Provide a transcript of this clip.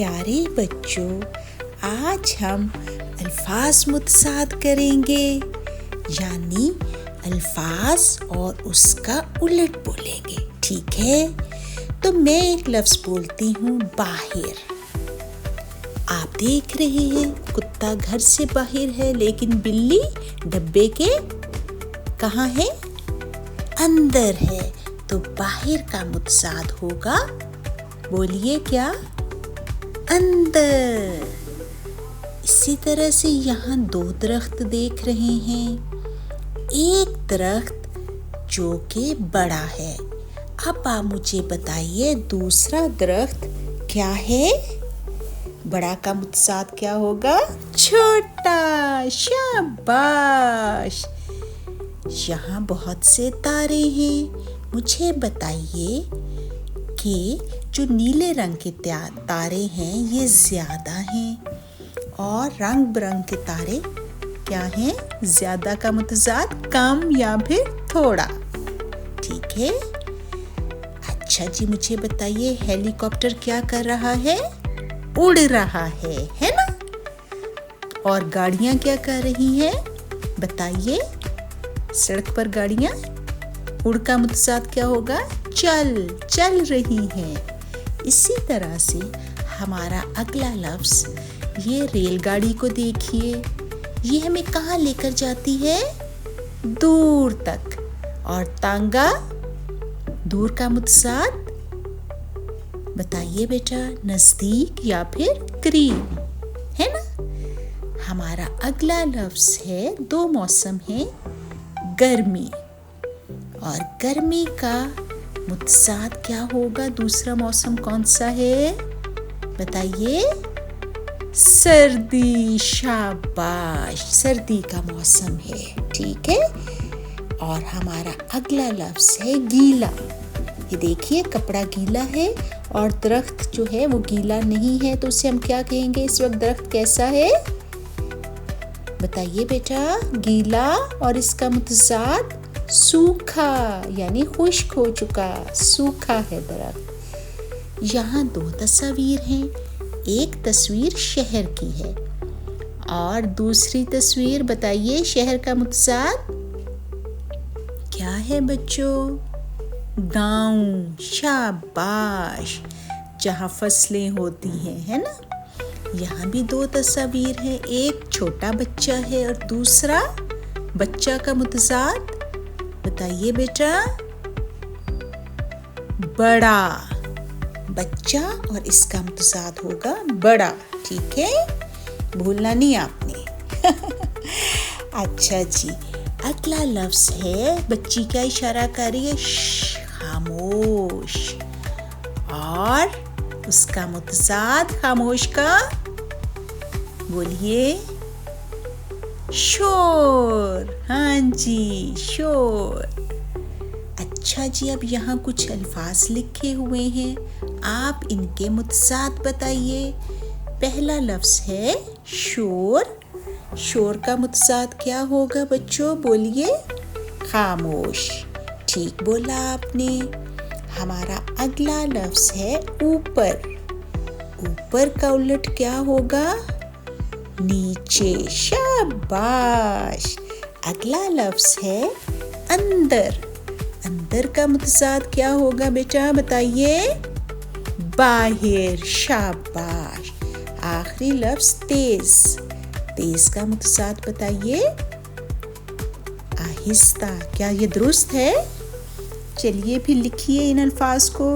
प्यारे बच्चों, आज हम अल्फाज मुतसाद करेंगे, यानी अल्फाज और उसका उलट बोलेंगे। ठीक है, तो मैं एक लफ्ज़ बोलती हूँ बाहर। आप देख रहे हैं कुत्ता घर से बाहर है, लेकिन बिल्ली डब्बे के कहाँ है? अंदर है। तो बाहर का मुतसाद होगा, बोलिए क्या? अंदर। इसी तरह से यहाँ दो दरख्त देख रहे हैं। एक दरख्त जो कि बड़ा है। अब आप मुझे बताइए दूसरा दरख्त क्या है? बड़ा का मुतसाद क्या होगा? छोटा। शाबाश। यहाँ बहुत से तारे हैं। मुझे बताइए कि जो नीले रंग के तारे हैं ये ज़्यादा हैं और रंग बिरंग के तारे क्या हैं? ज़्यादा का मुतसाद कम या फिर थोड़ा। ठीक है। अच्छा जी, मुझे बताइए हेलीकॉप्टर क्या कर रहा है? उड़ रहा है ना? और गाड़ियाँ क्या कर रही हैं? बताइए। सड़क पर गाड़ियाँ, उड़ का मुतसाद क्या होगा? चल रही हैं। इसी तरह से हमारा अगला लफ्ज़, ये रेलगाड़ी को देखिए, ये हमें कहाँ लेकर जाती है? दूर तक। और तांगा, दूर का मुतसाद बताइए बेटा, नज़दीक या फिर करीब, है ना? हमारा अगला लफ्ज़ है, दो मौसम है, गर्मी। और गर्मी का मुतसाद क्या होगा? दूसरा मौसम कौन सा है? बताइए। सर्दी। शाबाश, सर्दी का मौसम है। ठीक है। और हमारा अगला लफ्ज़ है गीला। ये देखिए कपड़ा गीला है और दरख्त जो है वो गीला नहीं है, तो उसे हम क्या कहेंगे? इस वक्त दरख्त कैसा है? बताइए बेटा। गीला। और इसका मुतसाद सूखा, यानी खुश्क हो चुका, सूखा है दरख्त। यहाँ दो तस्वीर हैं। एक तस्वीर शहर की है और दूसरी तस्वीर, बताइए शहर का मुतसाद क्या है बच्चों? गाँव। शाबाश, जहाँ फसलें होती हैं, है ना? यहाँ भी दो तस्वीर हैं। एक छोटा बच्चा है और दूसरा बच्चा का मुतसाद बताइए बेटा। बड़ा। बच्चा और इसका मुतसाद होगा बड़ा। ठीक है, भूलना नहीं आपने। अच्छा जी, अगला लफ्ज़ है, बच्ची का इशारा कर रही है, खामोश। और उसका मुतसाद खामोश का बोलिए। शोर। हाँ जी, शोर। अच्छा जी, अब यहाँ कुछ अल्फाज लिखे हुए हैं, आप इनके मुतसाद बताइए। पहला लफ्ज़ है शोर। शोर का मुतसाद क्या होगा बच्चों? बोलिए। खामोश। ठीक बोला आपने। हमारा अगला लफ्ज़ है ऊपर। ऊपर का उलट क्या होगा? नीचे। शाबाश। अगला लफ्ज़ है अंदर। अंदर का मुतसाद क्या होगा बेटा? बताइए। बाहर। शाबाश। आखिरी लफ्ज़ तेज। तेज का मुतसाद बताइए। आहिस्ता। क्या ये दुरुस्त है? चलिए फिर लिखिए इन अल्फाज को।